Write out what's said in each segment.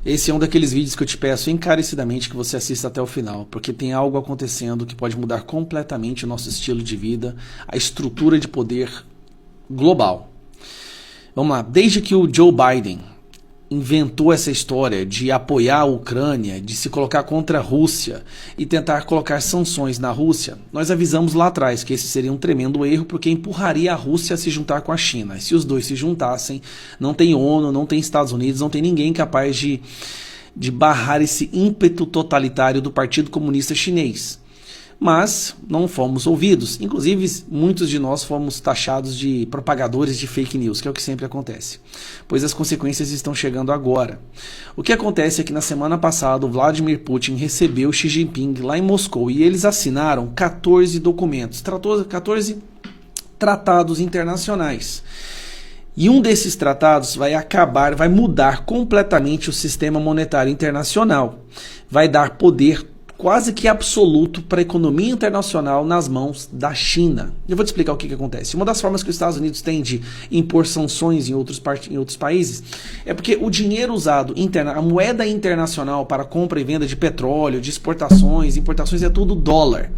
Esse é um daqueles vídeos que eu te peço encarecidamente que você assista até o final, porque tem algo acontecendo que pode mudar completamente o nosso estilo de vida, a estrutura de poder global. Vamos lá, desde que o Joe Biden inventou essa história de apoiar a Ucrânia, de se colocar contra a Rússia e tentar colocar sanções na Rússia, nós avisamos lá atrás que esse seria um tremendo erro porque empurraria a Rússia a se juntar com a China. E se os dois se juntassem, não tem ONU, não tem Estados Unidos, não tem ninguém capaz de barrar esse ímpeto totalitário do Partido Comunista Chinês. Mas não fomos ouvidos. Inclusive, muitos de nós fomos taxados de propagadores de fake news, que é o que sempre acontece. Pois as consequências estão chegando agora. O que acontece é que na semana passada, o Vladimir Putin recebeu Xi Jinping lá em Moscou e eles assinaram 14 documentos, 14 tratados internacionais. E um desses tratados vai mudar completamente o sistema monetário internacional. Vai dar poder quase que absoluto para a economia internacional nas mãos da China. Eu vou te explicar o que acontece. Uma das formas que os Estados Unidos têm de impor sanções em outros países é porque o dinheiro usado, a moeda internacional para compra e venda de petróleo, de exportações, importações, é tudo dólar.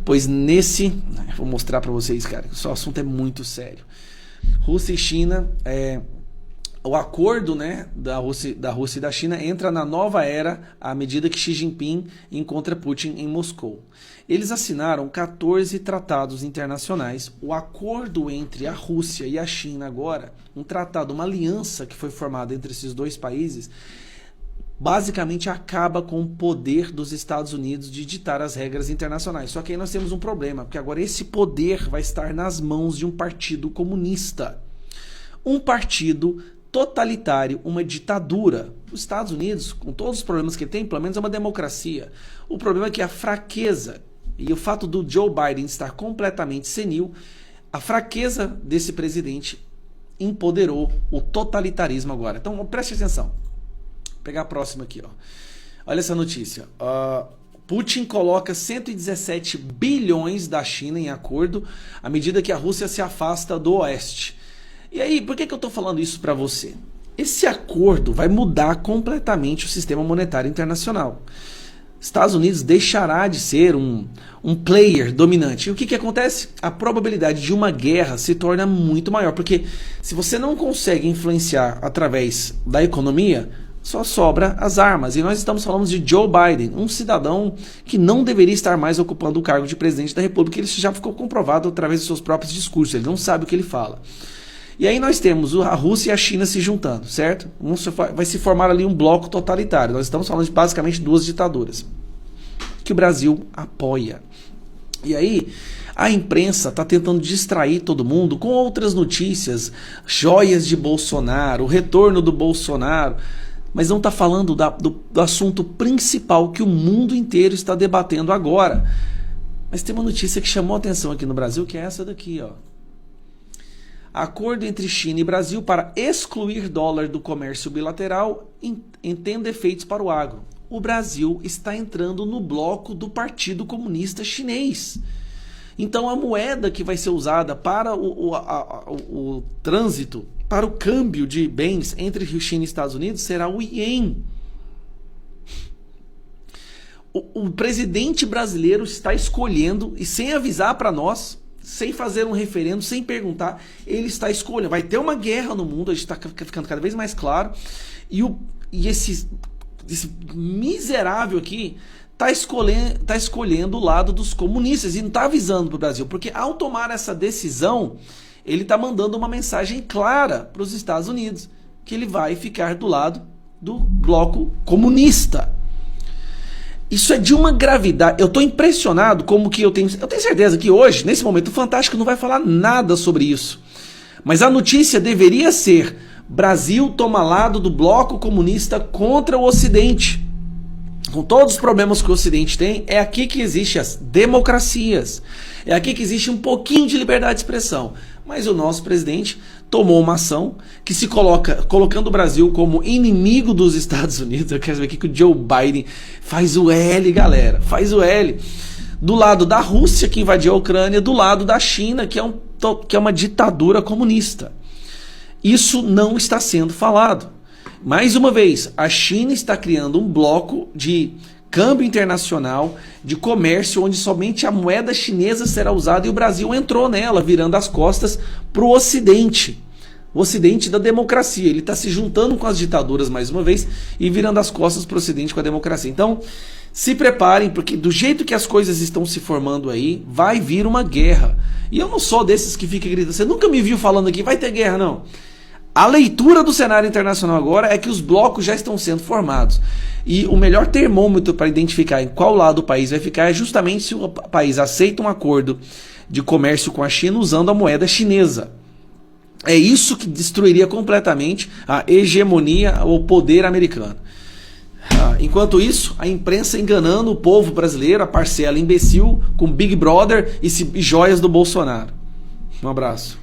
Pois vou mostrar para vocês, cara, que o assunto é muito sério. Rússia e China, o acordo, né, da Rússia e da China entra na nova era à medida que Xi Jinping encontra Putin em Moscou. Eles assinaram 14 tratados internacionais. O acordo entre a Rússia e a China agora, um tratado, uma aliança que foi formada entre esses dois países, basicamente acaba com o poder dos Estados Unidos de ditar as regras internacionais. Só que aí nós temos um problema, porque agora esse poder vai estar nas mãos de um partido comunista. Um partido totalitário, uma ditadura. Os Estados Unidos, com todos os problemas que ele tem, pelo menos é uma democracia. O problema é que a fraqueza e o fato do Joe Biden estar completamente senil, a fraqueza desse presidente empoderou o totalitarismo agora. Então preste atenção. Vou pegar a próxima aqui. Olha essa notícia. Putin coloca 117 bilhões da China em acordo à medida que a Rússia se afasta do Oeste. E aí, por que eu estou falando isso para você? Esse acordo vai mudar completamente o sistema monetário internacional. Estados Unidos deixará de ser um player dominante. E o que acontece? A probabilidade de uma guerra se torna muito maior, porque se você não consegue influenciar através da economia, só sobra as armas. E nós estamos falando de Joe Biden, um cidadão que não deveria estar mais ocupando o cargo de presidente da República. Ele já ficou comprovado através de seus próprios discursos. Ele não sabe o que ele fala. E aí nós temos a Rússia e a China se juntando, certo? Vai se formar ali um bloco totalitário. Nós estamos falando de basicamente duas ditaduras que o Brasil apoia. E aí a imprensa está tentando distrair todo mundo com outras notícias, joias de Bolsonaro, o retorno do Bolsonaro, mas não está falando do assunto principal que o mundo inteiro está debatendo agora. Mas tem uma notícia que chamou a atenção aqui no Brasil, que é essa daqui, ó. Acordo entre China e Brasil para excluir dólar do comércio bilateral entende efeitos para o agro. O Brasil está entrando no bloco do Partido Comunista Chinês. Então a moeda que vai ser usada para o trânsito, para o câmbio de bens entre China e Estados Unidos será o iene. O presidente brasileiro está escolhendo, e sem avisar para nós, sem fazer um referendo, sem perguntar, ele está escolhendo. Vai ter uma guerra no mundo, a gente está ficando cada vez mais claro, e esse miserável aqui está escolhendo o lado dos comunistas e não está avisando para o Brasil, porque ao tomar essa decisão, ele está mandando uma mensagem clara para os Estados Unidos, que ele vai ficar do lado do bloco comunista. Isso é de uma gravidade. Eu estou impressionado como que eu tenho certeza que hoje, nesse momento, o Fantástico não vai falar nada sobre isso. Mas a notícia deveria ser: Brasil toma lado do bloco comunista contra o Ocidente. Com todos os problemas que o Ocidente tem, é aqui que existem as democracias. É aqui que existe um pouquinho de liberdade de expressão. Mas o nosso presidente tomou uma ação que se colocando o Brasil como inimigo dos Estados Unidos. Eu quero ver aqui que o Joe Biden faz o L, galera. Faz o L. Do lado da Rússia, que invadiu a Ucrânia, do lado da China, que é uma ditadura comunista. Isso não está sendo falado. Mais uma vez, a China está criando um bloco de câmbio internacional, de comércio, onde somente a moeda chinesa será usada, e o Brasil entrou nela, virando as costas para o Ocidente. O Ocidente da democracia. Ele está se juntando com as ditaduras mais uma vez e virando as costas para o Ocidente com a democracia. Então, se preparem, porque do jeito que as coisas estão se formando aí, vai vir uma guerra. E eu não sou desses que fica gritando. Você nunca me viu falando aqui, vai ter guerra, não. A leitura do cenário internacional agora é que os blocos já estão sendo formados. E o melhor termômetro para identificar em qual lado o país vai ficar é justamente se o país aceita um acordo de comércio com a China usando a moeda chinesa. É isso que destruiria completamente a hegemonia, o poder americano. Enquanto isso, a imprensa enganando o povo brasileiro, a parcela imbecil, com Big Brother e joias do Bolsonaro. Um abraço.